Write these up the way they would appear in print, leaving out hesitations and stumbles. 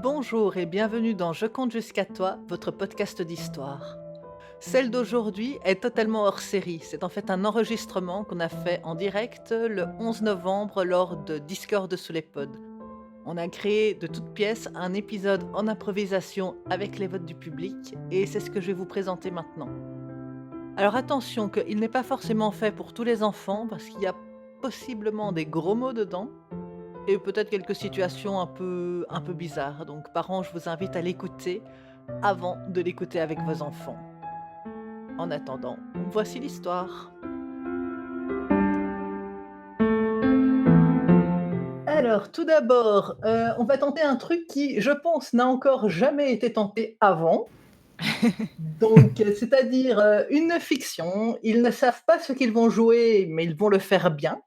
Bonjour et bienvenue dans Je compte jusqu'à toi, votre podcast d'histoire. Celle d'aujourd'hui est totalement hors série. C'est en fait un enregistrement qu'on a fait en direct le 11 novembre lors de Discord sous les pods. On a créé de toutes pièces un épisode en improvisation avec les votes du public et c'est ce que je vais vous présenter maintenant. Alors attention qu'il n'est pas forcément fait pour tous les enfants parce qu'il y a possiblement des gros mots dedans et peut-être quelques situations un peu bizarres. Donc parents, je vous invite à l'écouter avant de l'écouter avec vos enfants. En attendant, voici l'histoire. Alors, tout d'abord, on va tenter un truc qui, je pense, n'a encore jamais été tenté avant. Donc, c'est-à-dire une fiction. Ils ne savent pas ce qu'ils vont jouer, mais ils vont le faire bien.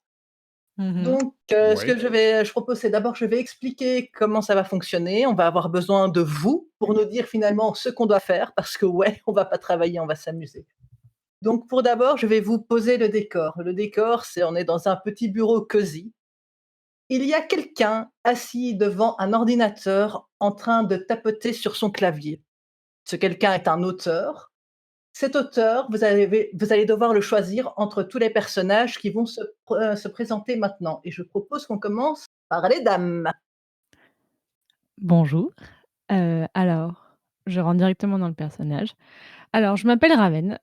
Mmh. Donc, ce Ouais. que je propose, c'est d'abord, je vais expliquer comment ça va fonctionner. On va avoir besoin de vous pour nous dire finalement ce qu'on doit faire, parce que ouais, on va pas travailler, on va s'amuser. Donc, pour d'abord, je vais vous poser le décor. Le décor, c'est on est dans un petit bureau cosy. Il y a quelqu'un assis devant un ordinateur en train de tapoter sur son clavier. Ce quelqu'un est un auteur. Cet auteur, vous allez devoir le choisir entre tous les personnages qui vont se présenter maintenant. Et je propose qu'on commence par les dames. Bonjour, alors, je rentre directement dans le personnage. Alors, je m'appelle Raven,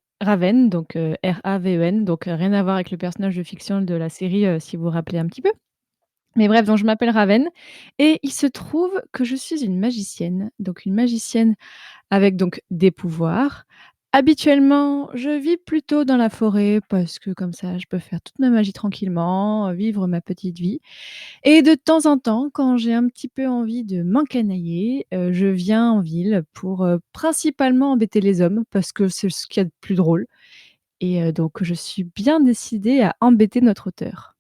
donc Raven, donc rien à voir avec le personnage de fiction de la série, si vous vous rappelez un petit peu. Mais bref, donc je m'appelle Raven et il se trouve que je suis une magicienne avec donc des pouvoirs. Habituellement, je vis plutôt dans la forêt parce que comme ça, je peux faire toute ma magie tranquillement, vivre ma petite vie. Et de temps en temps, quand j'ai un petit peu envie de m'encanailler, je viens en ville pour, principalement embêter les hommes parce que c'est ce qu'il y a de plus drôle et donc je suis bien décidée à embêter notre auteur.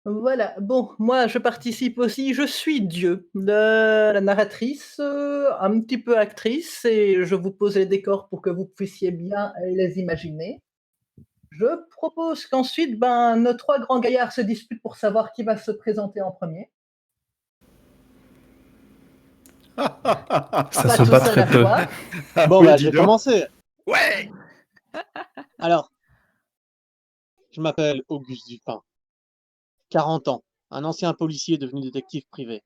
Voilà, bon, moi je participe aussi, je suis Dieu, la narratrice, un petit peu actrice et je vous pose les décors pour que vous puissiez bien les imaginer. Je propose qu'ensuite, ben, nos 3 grands gaillards se disputent pour savoir qui va se présenter en premier. Ça Pas se tous à la battrait peu. fois. Ah Bon, oui, bah, dis je vais donc. commencer. Ouais. Alors, je m'appelle Auguste Dupin, 40 ans, un ancien policier devenu détective privé.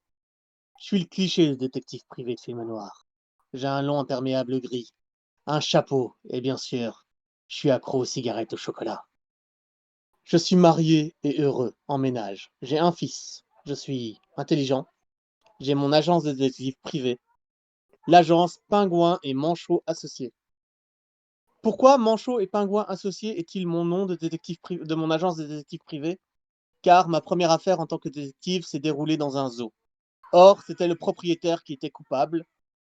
Je suis le cliché du détective privé de film noir. J'ai un long imperméable gris, un chapeau, et bien sûr, je suis accro aux cigarettes au chocolat. Je suis marié et heureux, en ménage. J'ai un fils. Je suis intelligent. J'ai mon agence de détective privé, l'agence Pingouin et Manchot Associés. Pourquoi Manchot et Pingouin Associés est-il mon nom de mon agence de détective privé? Car ma première affaire en tant que détective s'est déroulée dans un zoo. Or, c'était le propriétaire qui était coupable.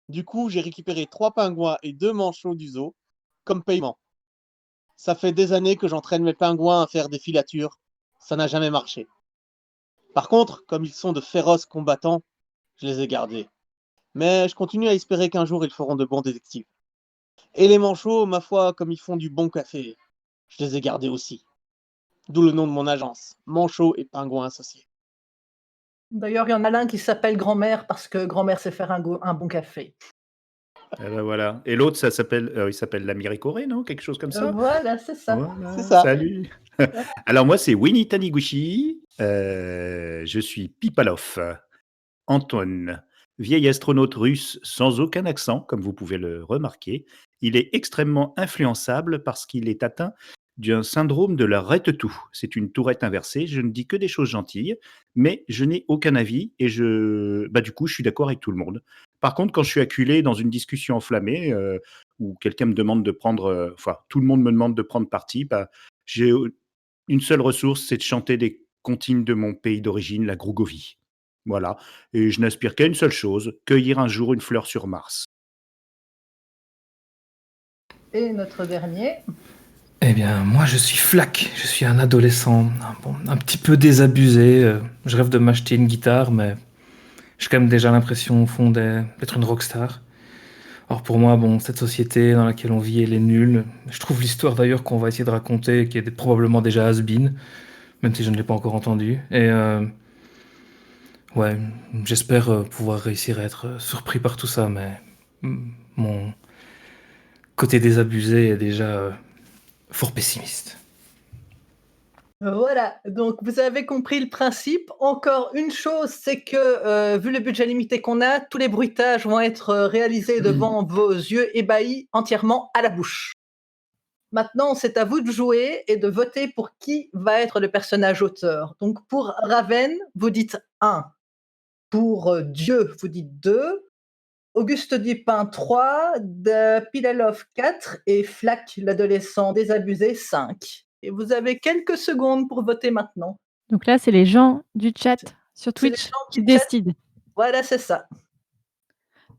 Du coup, j'ai récupéré 3 pingouins et 2 manchots du zoo comme paiement. Ça fait des années que j'entraîne mes pingouins à faire des filatures. Ça n'a jamais marché. Par contre, comme ils sont de féroces combattants, je les ai gardés. Mais je continue à espérer qu'un jour ils feront de bons détectives. Et les manchots, ma foi, comme ils font du bon café, je les ai gardés aussi. D'où le nom de mon agence, Manchot et Pingouins Associés. D'ailleurs, il y en a l'un qui s'appelle grand-mère parce que grand-mère sait faire un bon café. Eh ben voilà. Et l'autre, il s'appelle l'Américoré, non? Quelque chose comme ça? Voilà, c'est ça. C'est Voilà, ça. salut. Alors moi, c'est Winnie Taniguchi. Je suis Pipalov, Anton, vieil astronaute russe sans aucun accent, comme vous pouvez le remarquer. Il est extrêmement influençable parce qu'il est atteint d'un syndrome de la rette-tout. C'est une tourette inversée. Je ne dis que des choses gentilles, mais je n'ai aucun avis et du coup, je suis d'accord avec tout le monde. Par contre, quand je suis acculé dans une discussion enflammée, où quelqu'un me demande de prendre, tout le monde me demande de prendre parti, j'ai une seule ressource, c'est de chanter des comptines de mon pays d'origine, la Grougovie. Voilà, et je n'aspire qu'à une seule chose, cueillir un jour une fleur sur Mars. Et notre dernier. Eh bien, moi, je suis Flack. Je suis un adolescent, un petit peu désabusé. Je rêve de m'acheter une guitare, mais j'ai quand même déjà l'impression, au fond, d'être une rockstar. Or, pour moi, bon, cette société dans laquelle on vit, elle est nulle. Je trouve l'histoire, d'ailleurs, qu'on va essayer de raconter, qui est probablement déjà has-been, même si je ne l'ai pas encore entendue. Et Ouais, j'espère pouvoir réussir à être surpris par tout ça, mais mon côté désabusé est déjà fort pessimiste. Voilà, donc vous avez compris le principe. Encore une chose, c'est que, vu le budget limité qu'on a, tous les bruitages vont être, réalisés devant vos yeux ébahis, entièrement à la bouche. Maintenant, c'est à vous de jouer et de voter pour qui va être le personnage auteur. Donc pour Raven, vous dites 1. Pour, Dieu, vous dites 2. Auguste Dupin 3, de Pilalov 4 et Flack, l'adolescent désabusé 5. Et vous avez quelques secondes pour voter maintenant. Donc là, c'est les gens du chat sur C'est les Twitch gens qui du chat. décident. Voilà, c'est ça.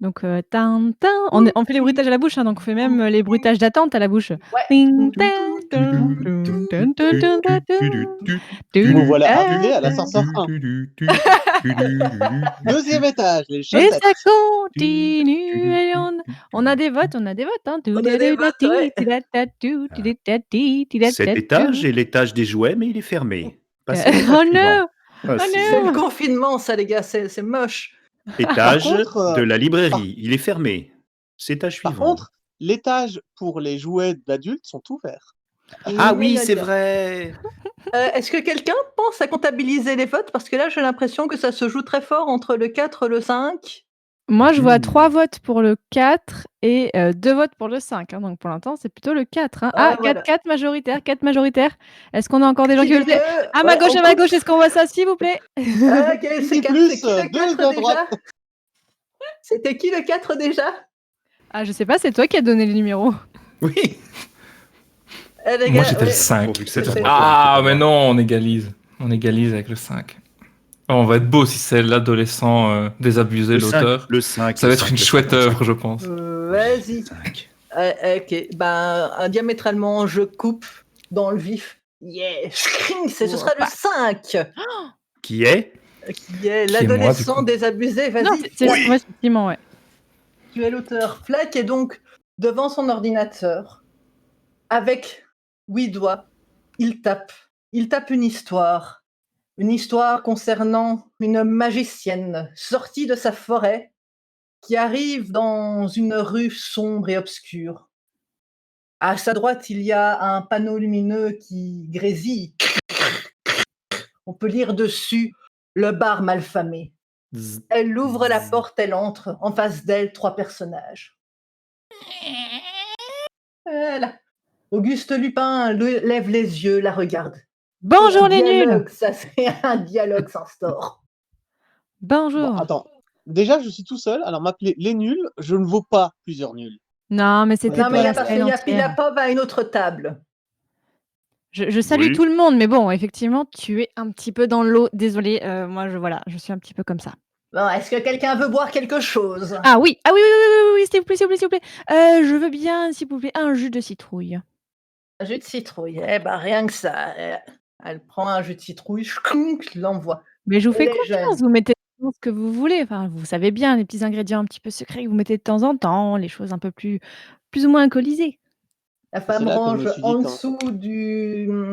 Donc, tin, tin, on fait les bruitages à la bouche, hein, donc on fait même les bruitages d'attente à la bouche. Ouais. Ting, tin, tin, tin, tin, tin, tin, tin, tin. Vous voilà Ah. arrivé à l'ascenseur 1. Deuxième étage, les Et chaussettes. ça continue. Et on a des votes, hein. On a des votes, ouais. Cet étage est l'étage des jouets, mais il est fermé. Passez à l'étage Oh suivant. non! Ah, Oh si. C'est le non! confinement, ça, les gars, c'est moche. Étage contre, de la librairie, il est fermé. C'est étage Par suivant. contre, l'étage pour les jouets d'adultes sont ouverts. Ah oui, Gna, gna, c'est gna. vrai. Est-ce que quelqu'un pense à comptabiliser les votes? Parce que là, j'ai l'impression que ça se joue très fort entre le 4 et le 5. Moi, je vois 3 Mmh. votes pour le 4 et 2 votes pour le 5, hein, donc pour l'instant, c'est plutôt le 4, hein. Ah, Voilà. 4 majoritaire, 4 majoritaire. Est-ce qu'on a encore des gens Qui qui dit veulent voter? que À ma ouais, gauche, on à ma coupe. gauche, est-ce qu'on voit ça, s'il vous plaît? Ah, OK, Qui c'est dit 4. plus, C'est qui le 4 2 à droite. déjà? C'était qui le 4 déjà? Ah, je sais pas, c'est toi qui as donné le numéro. Oui. Eh, les Moi, gars, j'étais le ouais. 5. Pourvu que ça C'est- soit c'est- Ah, mais non, on égalise. On égalise avec le 5. Oh, on va être beau si c'est l'adolescent désabusé, Le 5, l'auteur. le 5. Ça va être une chouette œuvre, je pense. Vas-y. 5. OK. Ben, diamétralement, je coupe dans le vif. Yeah! Scring, ce sera le 5 Qui est qui est Qui est moi, du l'adolescent coup désabusé. Non, Vas-y, c'est Oui. ouais, effectivement, ouais. tu es l'auteur. Flack est donc devant son ordinateur avec 8 doigts. Il tape. Il tape une histoire. Une histoire concernant une magicienne sortie de sa forêt qui arrive dans une rue sombre et obscure. À sa droite, il y a un panneau lumineux qui grésille. On peut lire dessus le bar malfamé. Zzz. Elle ouvre la Zzz. porte, elle entre. En face d'elle, 3 personnages. Voilà. Auguste Lupin lève les yeux, la regarde. Bonjour Un les nuls! dialogue, ça c'est un dialogue s'instaure. Bon, Bonjour. attends. Déjà, je suis tout seul, alors m'appeler les nuls, je ne vaux pas plusieurs nuls. Non, mais c'était Non, mais pour il y a la parce scène qu'il y a entière. Pilapov à une autre table. Je salue Oui. tout le monde, mais bon, effectivement, tu es un petit peu dans l'eau. Désolée, moi, voilà, je suis un petit peu comme ça. Bon, est-ce que quelqu'un veut boire quelque chose? Ah oui, ah oui, oui, oui, oui, oui, oui, s'il vous plaît, s'il vous plaît, s'il vous plaît. Je veux bien, s'il vous plaît, un jus de citrouille. Un jus de citrouille. Eh ben, rien que ça. Elle prend un jus de citrouille, schkunk, l'envoie. Mais je vous fais Les confiance, jeunes. vous mettez dedans ce que vous voulez. Enfin, vous savez bien, les petits ingrédients un petit peu secrets que vous mettez de temps en temps, les choses un peu plus ou moins alcoolisées. La C'est femme là que je me range suis en dit dessous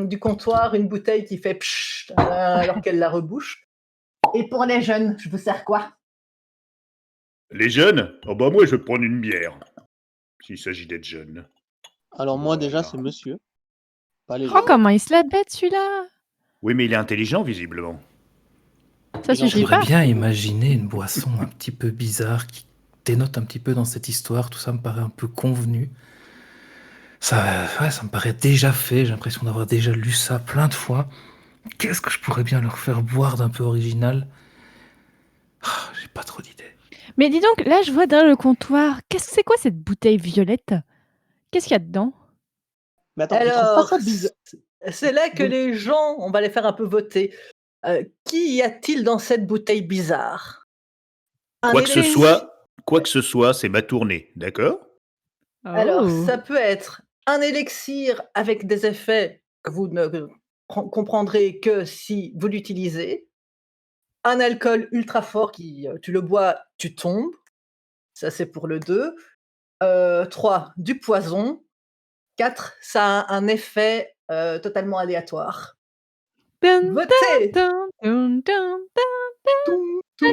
du comptoir une bouteille qui fait pchit alors qu'elle la rebouche. Et pour les jeunes, je vous sers quoi? Les jeunes? Oh bah moi je vais prendre une bière. S'il s'agit d'être jeune. Alors moi déjà, Voilà. c'est monsieur, pas les Oh, jeunes. comment il se la bête celui-là! Oui, mais il est intelligent visiblement. Ça Il en suffit J'aimerais pas. bien imaginer une boisson un petit peu bizarre qui dénote un petit peu dans cette histoire. Tout ça me paraît un peu convenu. Ça me paraît déjà fait. J'ai l'impression d'avoir déjà lu ça plein de fois. Qu'est-ce que je pourrais bien leur faire boire d'un peu original? Ah, j'ai pas trop d'idées. Mais dis donc, là, je vois derrière le comptoir, c'est quoi cette bouteille violette? Qu'est-ce qu'il y a dedans? Mais attends, je trouve pas Alors, ça bizarre. c'est là que Donc- les gens, on va les faire un peu voter. Qui y a-t-il dans cette bouteille bizarre? Un Quoi que ce élixir. soit, c'est ma tournée, d'accord? Alors, Oh! ça peut être un élixir avec des effets que vous ne comprendrez que si vous l'utilisez. Un alcool ultra fort qui, tu le bois, tu tombes. Ça, c'est pour le 2. 3, du poison. 4, ça a un effet, totalement aléatoire. Dun, Votez! dun, dun, dun, dun. Toum. tout.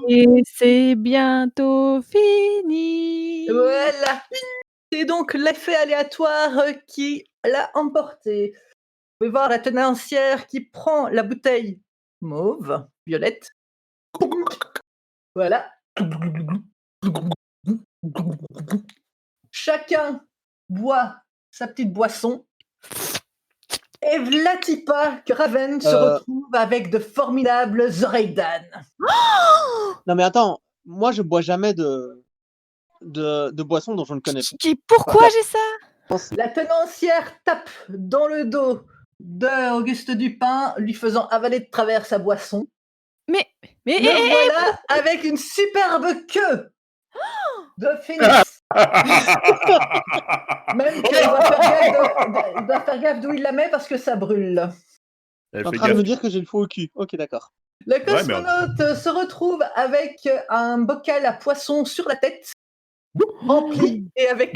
Et c'est bientôt fini. Voilà. C'est donc l'effet aléatoire qui l'a emporté. Vous pouvez voir la tenancière qui prend la bouteille mauve, violette. Voilà. Chacun boit sa petite boisson. Et vlati pas que Raven se retrouve avec de formidables oreilles d'âne. Non mais attends, moi je bois jamais de boissons dont je ne connais pas. Pourquoi j'ai ça? La tenancière tape dans le dos d'Auguste Dupin, lui faisant avaler de travers sa boisson. Mais Le voilà avec une superbe queue de phénix. Même qu'il doit faire gaffe d'où il la met parce que ça brûle. T'es en train de me dire que j'ai le faux au cul. Ok, d'accord. Le cosmonaute se retrouve avec un bocal à poisson sur la tête, rempli, et avec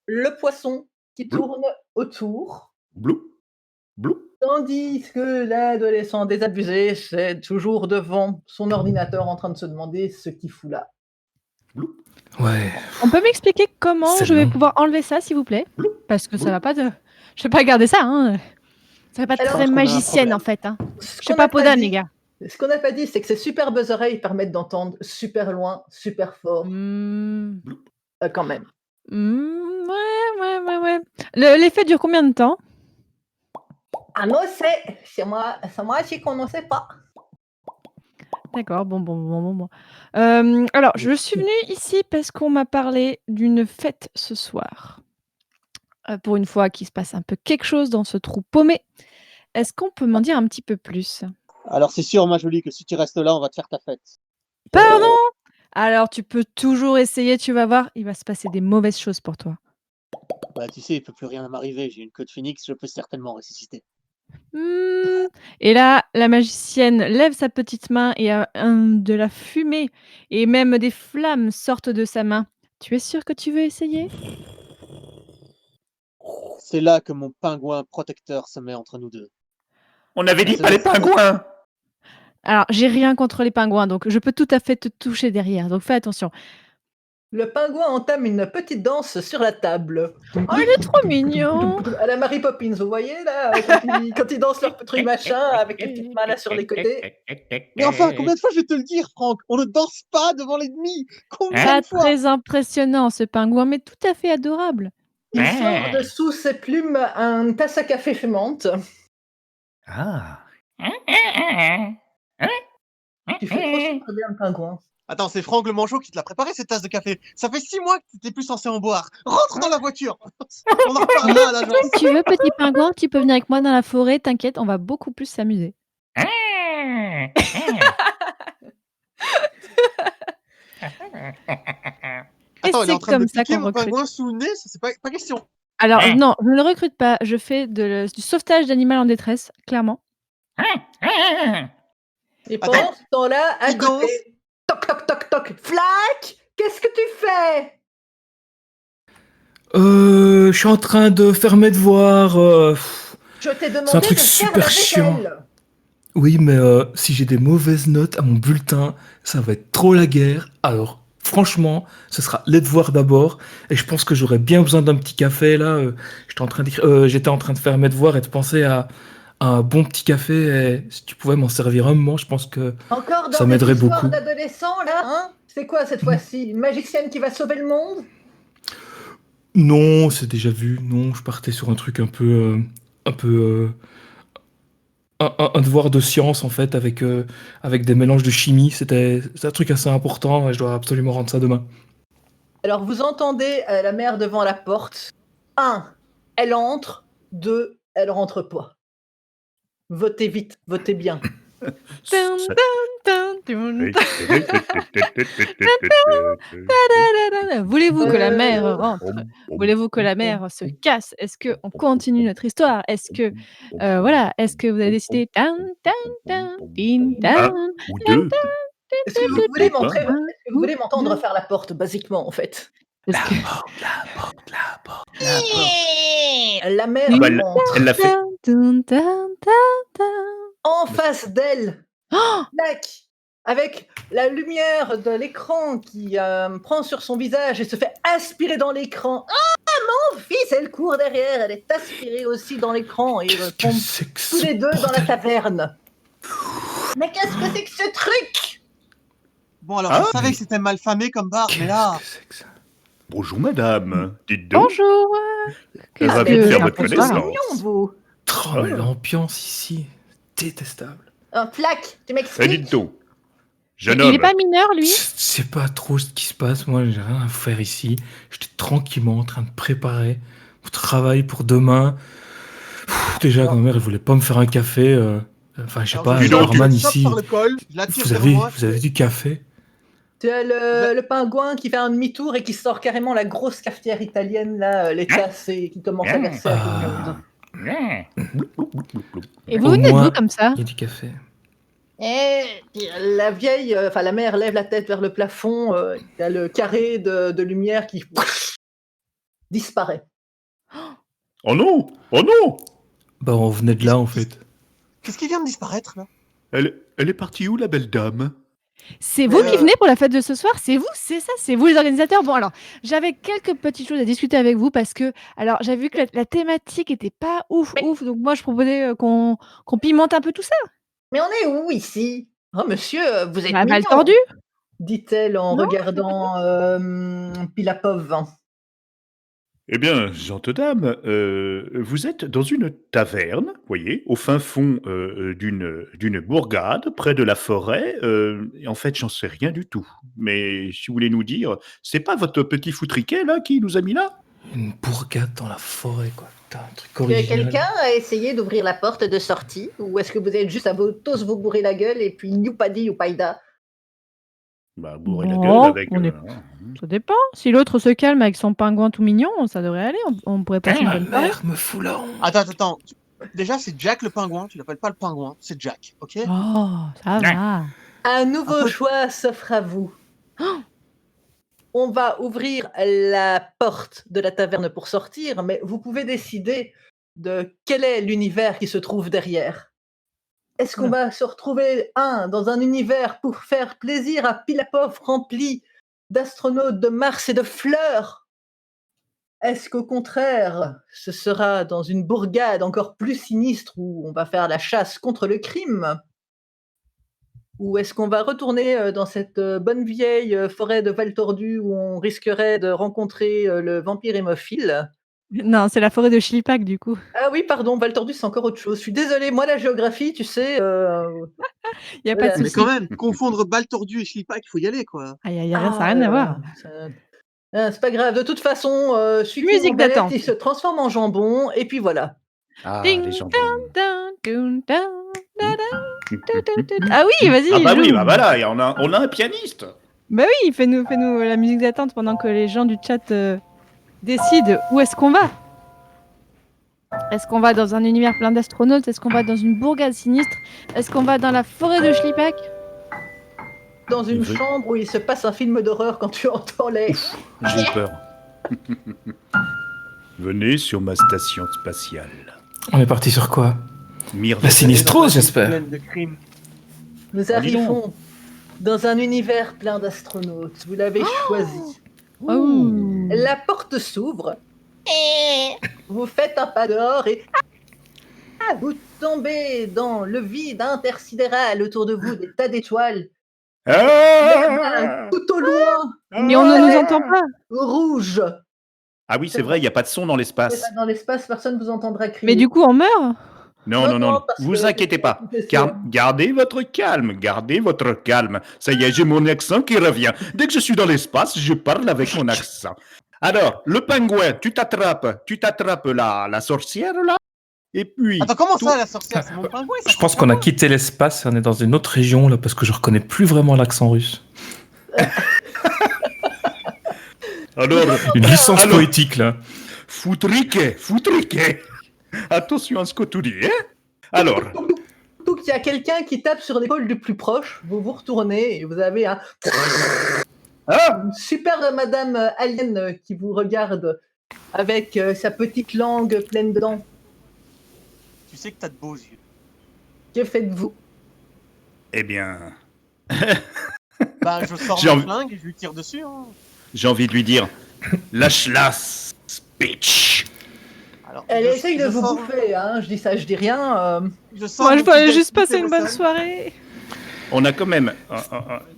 le poisson qui tourne autour. Blou, blou. Tandis que l'adolescent désabusé, c'est toujours devant son ordinateur en train de se demander ce qu'il fout là. Ouais. On peut m'expliquer comment C'est je vais long. pouvoir enlever ça, s'il vous plaît? Parce que ça va pas de... Je vais pas garder ça, hein. Ça va pas Alors, très je pense qu'on a un magicienne, problème. en fait, hein. Ce Je suis qu'on pas n'a pas Podane, dit- les gars. Ce qu'on n'a pas dit, c'est que ces superbes oreilles permettent d'entendre super loin, super fort, Mmh. quand même. Ouais. L'effet dure combien de temps? Ah non, c'est moi qui ne sais pas. D'accord, bon. Alors, je suis venue ici parce qu'on m'a parlé d'une fête ce soir. Pour une fois qu'il se passe un peu quelque chose dans ce trou paumé. Est-ce qu'on peut m'en dire un petit peu plus? Alors c'est sûr, ma jolie, que si tu restes là, on va te faire ta fête. Pardon? Alors tu peux toujours essayer, tu vas voir, il va se passer des mauvaises choses pour toi. Bah tu sais, il peut plus rien m'arriver, j'ai une queue de phénix, je peux certainement ressusciter. Et là, la magicienne lève sa petite main et de la fumée et même des flammes sortent de sa main. Tu es sûr que tu veux essayer? C'est là que mon pingouin protecteur se met entre nous deux. On avait dit C'est pas là. les pingouins. Alors, j'ai rien contre les pingouins, donc je peux tout à fait te toucher derrière, donc fais attention. Le pingouin entame une petite danse sur la table. Oh, il est trop mignon! À la Mary Poppins, vous voyez là, quand ils dansent leur truc machin avec les petites mains là sur les côtés. Mais enfin, combien de fois je vais te le dire, Franck? On ne danse pas devant l'ennemi! Combien Pas de fois? très impressionnant ce pingouin, mais tout à fait adorable. Il sort de sous ses plumes un tasse à café fumante. Ah. Tu fais trop super bien le pingouin. Attends, c'est Franck le manchot qui te l'a préparé cette tasse de café. Ça fait 6 mois que tu n'étais plus censé en boire. Rentre dans la voiture. On en reparlera à l'agence. Si tu veux, petit pingouin, tu peux venir avec moi dans la forêt, t'inquiète, on va beaucoup plus s'amuser. Et Attends, il est en c'est train de comme ça piquer qu'on mon recrute. pingouin sous le nez, ça c'est pas question. Alors non, je ne le recrute pas, je fais du sauvetage d'animal en détresse, clairement. Et pendant ce temps-là, à il danse. côté, toc toc toc toc, Flack, qu'est-ce que tu fais? Je suis en train de faire mes devoirs. Je t'ai demandé C'est un truc de faire super la chiant. vaisselle. Oui, mais si j'ai des mauvaises notes à mon bulletin, ça va être trop la guerre. Alors, franchement, ce sera les devoirs d'abord. Et je pense que j'aurais bien besoin d'un petit café là. J'étais en train de faire mes devoirs et de penser à un bon petit café. Et si tu pouvais m'en servir un moment, je pense que Encore dans ça m'aiderait des histoires beaucoup. d'adolescents là, hein? C'est quoi cette fois-ci? Une magicienne qui va sauver le monde? Non, c'est déjà vu. Non, je partais sur un truc un peu, un devoir de science en fait avec des mélanges de chimie. C'est un truc assez important. Et je dois absolument rendre ça demain. Alors vous entendez la mère devant la porte. 1, elle entre. 2, elle rentre pas. Votez vite, votez bien. Dun, Ça- dun, dun, Oui. Voulez-vous que la mer rentre? Voulez-vous que la Bon, mer se casse? Est-ce qu'on continue notre histoire? Est-ce que, voilà, est-ce que vous avez décidé? Tan, tan, tan, tin, un tan, ou tan, deux, tan, Est-ce que vous voulez pas. est-ce que vous ou voulez m'entendre deux. faire la porte, basiquement, en fait? Est-ce que La porte. La mère Ah bah, entre. elle l'a fait. tan, tun, tan, tan, tan. En face d'elle, Oh! clac, avec la lumière de l'écran qui prend sur son visage et se fait aspirer dans l'écran. Ah, mon fils, elle court derrière, elle est aspirée aussi dans l'écran et ils Qu'est-ce que tombent c'est que tous ce les deux dans la bordel? taverne. Mais qu'est-ce que c'est que ce truc? Bon, alors, Ah, je savais que c'était mal famé comme bar, mais là, Qu'est-ce que c'est que ça? bonjour madame, dites donc. Bonjour! Qu'est-ce Ravi mais de vous faire êtes votre tous connaissance. mignons, vous. Oh, mais Ah. l'ambiance ici, détestable. Flac, tu Eh, m'expliques? dites donc, Mais jeune il est homme, pas mineur, lui? Je sais pas trop ce qui se passe, moi j'ai rien à faire ici. J'étais tranquillement en train de préparer mon travail pour demain. Déjà, ma mère elle voulait pas me faire un café. Enfin, je sais alors pas, je Dis le donc, barman chope ici. par le col, je l'attire Vous vers avez, moi. vous avez du café? Tu as le pingouin qui fait un demi-tour et qui sort carrément la grosse cafetière italienne, là, les tasses, et qui commence à verser à tout le monde. Et vous Au venez d'où moins, comme ça? il y a du café. Et puis la vieille, enfin la mère lève la tête vers le plafond, il y a le carré de lumière qui disparaît. Oh non, oh non, Bah, on venait de là en fait. Qu'est-ce qui vient de disparaître, là? elle est partie où la belle dame? C'est vous Mais, qui venez pour la fête de ce soir? C'est vous? C'est ça? C'est vous les organisateurs? Bon alors, j'avais quelques petites choses à discuter avec vous parce que alors j'avais vu que la thématique était pas ouf, Mais ouf, donc moi je proposais, qu'on pimente un peu tout ça. mais on est où ici? Oh monsieur, vous êtes Bah, Val mignon, tordu? dit-elle en Non? C'est pas ça? regardant, Pilapov. Eh bien, gentes dames, vous êtes dans une taverne, voyez, au fin fond d'une bourgade, près de la forêt. Et en fait, j'en sais rien du tout. Mais si vous voulez nous dire, c'est pas votre petit foutriquet là qui nous a mis là? Une bourgade dans la forêt, quoi. Putain, un truc Que original. quelqu'un a essayé d'ouvrir la porte de sortie? Ou est-ce que vous êtes juste à tous vous bourrer la gueule et puis youpadi youpaïda? Bah, bourrer la gueule Bon, avec. on est ça dépend. Si l'autre se calme avec son pingouin tout mignon, ça devrait aller. On pourrait passer une Ma bonne soirée. mère me fout la honte. Attends. Déjà, c'est Jack le pingouin. Tu l'appelles pas le pingouin, c'est Jack, ok? Oh, ça va. Un nouveau Un peu- choix s'offre à vous. On va ouvrir la porte de la taverne pour sortir, mais vous pouvez décider de quel est l'univers qui se trouve derrière. Est-ce qu'on va se retrouver, dans un univers pour faire plaisir à Pilapov rempli d'astronautes, de Mars et de fleurs? Est-ce qu'au contraire, ce sera dans une bourgade encore plus sinistre où on va faire la chasse contre le crime? Ou est-ce qu'on va retourner, dans cette, bonne vieille, forêt de Val Tordu où on risquerait de rencontrer, le vampire hémophile? Non, c'est la forêt de Chilipac du coup. Ah oui, pardon, Val Tordu, c'est encore autre chose. Je suis désolée, moi la géographie, tu sais, Il y a pas de voilà. Mais souci. quand même, confondre balle tordue et Schlipak, il faut y aller, quoi. Ah, y a rien, ça a rien à voir. C'est pas grave. De toute façon, celui qui Musique mange galette, d'attente. il se transforme en jambon et puis voilà. Ah, Ding les jambons. dun, dun, dun, dun, dun, dun, dun, dun. Ah oui, vas-y, Ah bah oui, joue. bah voilà, et on a un pianiste. Bah oui, fais-nous la musique d'attente pendant que les gens du chat décident où est-ce qu'on va. Est-ce qu'on va dans un univers plein d'astronautes? Est-ce qu'on va dans une bourgade sinistre? Est-ce qu'on va dans la forêt de Schlipak? Dans une Oui. chambre où il se passe un film d'horreur quand tu entends les... J'ai peur. Venez sur ma station spatiale. On est parti sur quoi? Mire La sinistrose, j'espère. Pleine de crimes. Nous dis donc. arrivons dans un univers plein d'astronautes. Vous l'avez choisi. Oh. La porte s'ouvre. Vous faites un pas dehors et vous tombez dans le vide intersidéral autour de vous, des tas d'étoiles. Ah, Tout au loin, Mais on ne nous entend pas. rouge. Ah oui, c'est vrai, il n'y a pas de son dans Et l'espace. pas dans l'espace, personne ne vous entendra crier. Mais du coup, on meurt. Non, non, non, parce vous que- inquiétez pas. c'est sûr. Gardez votre calme, gardez votre calme. Ça y est, j'ai mon accent qui revient. Dès que je suis dans l'espace, je parle avec mon accent. Alors, le pingouin, tu t'attrapes la sorcière là, Et puis, Attends, comment tout- ça, la sorcière? C'est mon pingouin, ça Je pense qu'on a quitté l'espace et on est dans une autre région là parce que je reconnais plus vraiment l'accent russe. alors, Une licence alors- poétique là. foutriquet. Attention à ce que tu dis, hein. Alors, Surtout qu'il y a quelqu'un qui tape sur l'épaule du plus proche, vous vous retournez et vous avez une superbe madame alien qui vous regarde avec sa petite langue pleine de dents. Tu sais que t'as de beaux yeux. Que faites-vous? eh bien, Bah, je sors J'ai mon envie- flingue et je lui tire dessus. Hein. j'ai envie de lui dire, lâche-la, bitch. Alors, Elle je- essaye de je vous sors- bouffer, hein, je dis ça, je dis rien. Je sors Moi, mon je voulais petit juste dé- passer une bonne téléphone. soirée. On a quand même.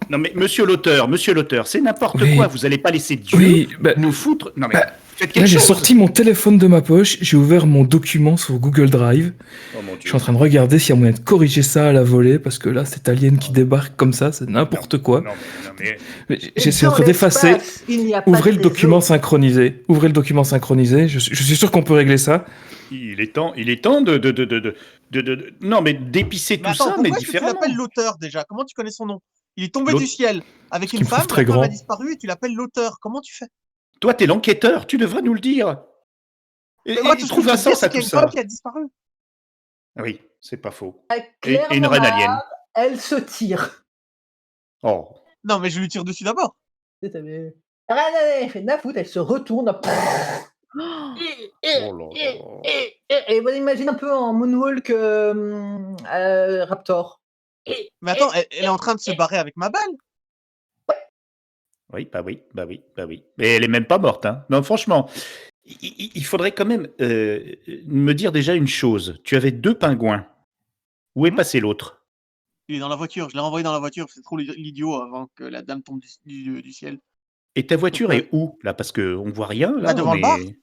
Non mais monsieur l'auteur, c'est n'importe Oui. quoi. Vous allez pas laisser Dieu Oui, bah, nous foutre. Non mais bah, faites là quelque j'ai chose. sorti mon téléphone de ma poche, j'ai ouvert mon document sur Google Drive. Oh mon Je Dieu. suis en train de regarder s'il y a moyen de corriger ça à la volée parce que là cet alien qui débarque comme ça, c'est n'importe quoi. Non mais. Mais J'essaie Dans de d'effacer. l'espace, il n'y a pas Ouvrez de le document réseau. synchronisé. Ouvrez le document synchronisé. Je suis sûr qu'on peut régler ça. Il est temps de. Non mais d'épicer Mais tout attends, ça, mais pourquoi est-ce que tu différemment. l'appelles l'auteur déjà? Comment tu connais son nom? Il est tombé L'autre- du ciel avec qui une me trouve femme, très la femme grand. a disparu et tu l'appelles l'auteur. Comment tu fais? Toi t'es l'enquêteur, tu devrais nous le dire. Et, Mais moi, et tout ce que trouve je un peux te dire, sens à c'est qu'il y tout a une femme ça. qui a disparu. Oui, c'est pas faux. Clairement, Et une reine alien. elle se tire. Oh. Non, mais je lui tire dessus d'abord. Rien à fait de la foutre, elle se retourne. Oh là là. Et vous imaginez un peu en moonwalk Raptor. Mais attends, elle est en train de se barrer avec ma balle. Oui. Mais elle est même pas morte, hein. Non, franchement, il faudrait quand même me dire déjà une chose. Tu avais 2 pingouins. Où est Mhm. passé l'autre? Il est dans la voiture. Je l'ai renvoyé dans la voiture. C'est trop l'idiot avant que la dame tombe du ciel. Et ta voiture Pourquoi est où, là? Parce qu'on voit rien, là. Bah, devant on le bar. est-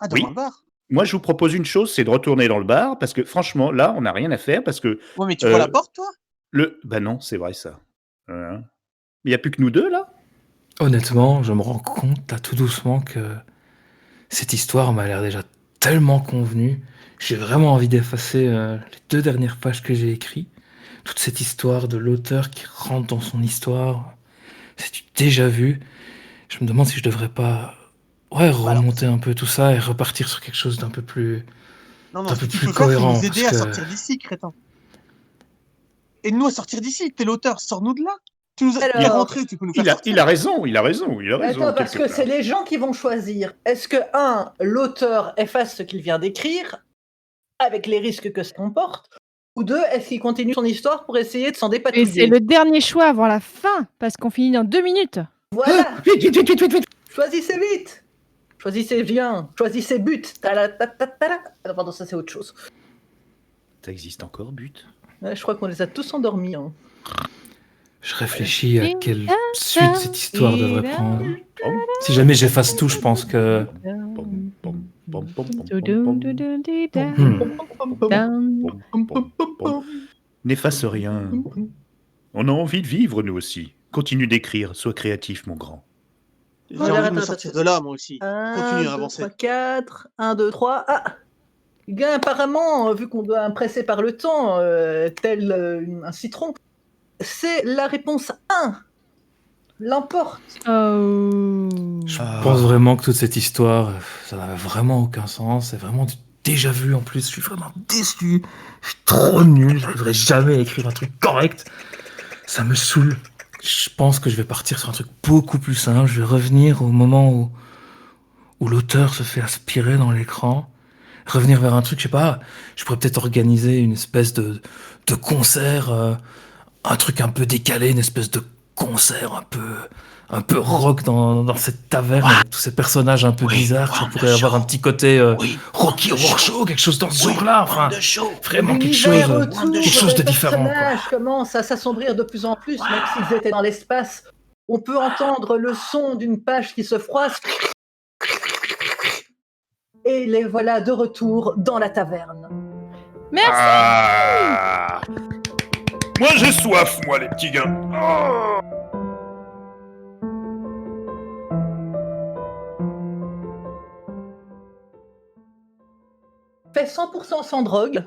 Ah, devant Oui. le bar. Moi, je vous propose une chose, c'est de retourner dans le bar, parce que franchement, là, on n'a rien à faire, parce que Ouais, mais tu vois la porte, toi? Bah non, c'est vrai ça. Hein. Il n'y a plus que nous deux, là? Honnêtement, je me rends compte là tout doucement que cette histoire m'a l'air déjà tellement convenue. J'ai vraiment envie d'effacer les 2 dernières pages que j'ai écrites. Toute cette histoire de l'auteur qui rentre dans son histoire. C'est du déjà vu. Je me demande si je devrais pas remonter un peu tout ça et repartir sur quelque chose d'un peu plus... Non, un ce peu que tu plus peux faire, c'est cohérent, nous aider parce à que- sortir d'ici, crétin. Aide-nous à sortir d'ici. T'es l'auteur, sors-nous de là. Tu nous as Alors, t'es rentré, tu peux nous faire sortir. Il a raison. Attends, parce quelque que part. c'est les gens qui vont choisir. Est-ce que, l'auteur efface ce qu'il vient d'écrire, avec les risques que ça comporte, ou 2, est-ce qu'il continue son histoire pour essayer de s'en Et c'est dépatouiller? le dernier choix avant la fin, parce qu'on finit dans 2 minutes. Voilà, Vite. choisissez vite. Choisissez bien, choisissez but. Ta-la-ta-ta-ta-la. Ah, pardon, ça c'est autre chose. Ça existe encore, but? Ouais, je crois qu'on les a tous endormis. Hein. Je réfléchis à quelle suite cette histoire devrait prendre. Si jamais j'efface tout, je pense que... N'efface rien. On a envie de vivre, nous aussi. Continue d'écrire, sois créatif, mon grand. J'ai Attends, envie de me attends, sortir attends. de là, moi aussi. 1, Continue 2, à avancer. 3, 4. 1, 2, 3. Ah! Gars, apparemment, vu qu'on doit presser par le temps, tel un citron, c'est la réponse 1. L'emporte. Oh. Je Ah. pense vraiment que toute cette histoire, ça n'a vraiment aucun sens. C'est vraiment du déjà vu en plus. Je suis vraiment déçu. Je suis trop nul. Je n'arriverai jamais à écrire un truc correct. Ça me saoule. Je pense que je vais partir sur un truc beaucoup plus simple. Je vais revenir au moment où l'auteur se fait aspirer dans l'écran. Revenir vers un truc, je sais pas. Je pourrais peut-être organiser une espèce de concert. Un truc un peu décalé, une espèce de concert un peu rock dans cette taverne avec tous ces personnages un peu bizarres. Ça pourrait avoir un petit côté Rocky Horror Show, quelque chose dans ce genre-là. Enfin, vraiment quelque L'univers chose, autour quelque chose de des différent. Quoi. personnages commence à s'assombrir de plus en plus, même s'ils étaient dans l'espace. On peut entendre le son d'une page qui se froisse. Et les voilà de retour dans la taverne. Merci. Ah. Moi, j'ai soif, moi, les petits gars. Oh. Fait 100% sans drogue.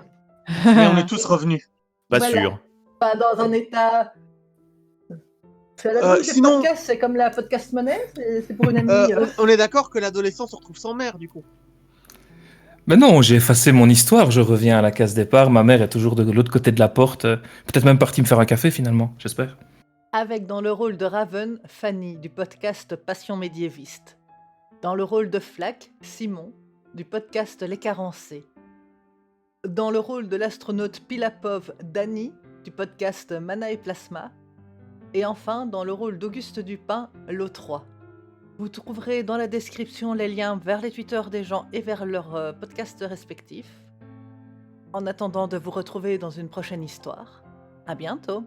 Mais on est tous revenus. Pas Voilà. sûr. Pas dans un état... C'est la drogue du sinon- podcast, c'est comme la podcast monnaie, c'est pour une amie. On est d'accord que l'adolescent se retrouve sans mère, du coup. Mais non, j'ai effacé mon histoire, je reviens à la case départ, ma mère est toujours de l'autre côté de la porte, peut-être même partie me faire un café finalement, j'espère. Avec dans le rôle de Raven, Fanny du podcast Passion médiéviste. Dans le rôle de Flack, Simon du podcast Les Carencés. Dans le rôle de l'astronaute Pilapov, Dany du podcast Mana et Plasma. Et enfin, dans le rôle d'Auguste Dupin, l'O3. Vous trouverez dans la description les liens vers les Twitter des gens et vers leurs podcasts respectifs. En attendant de vous retrouver dans une prochaine histoire, à bientôt!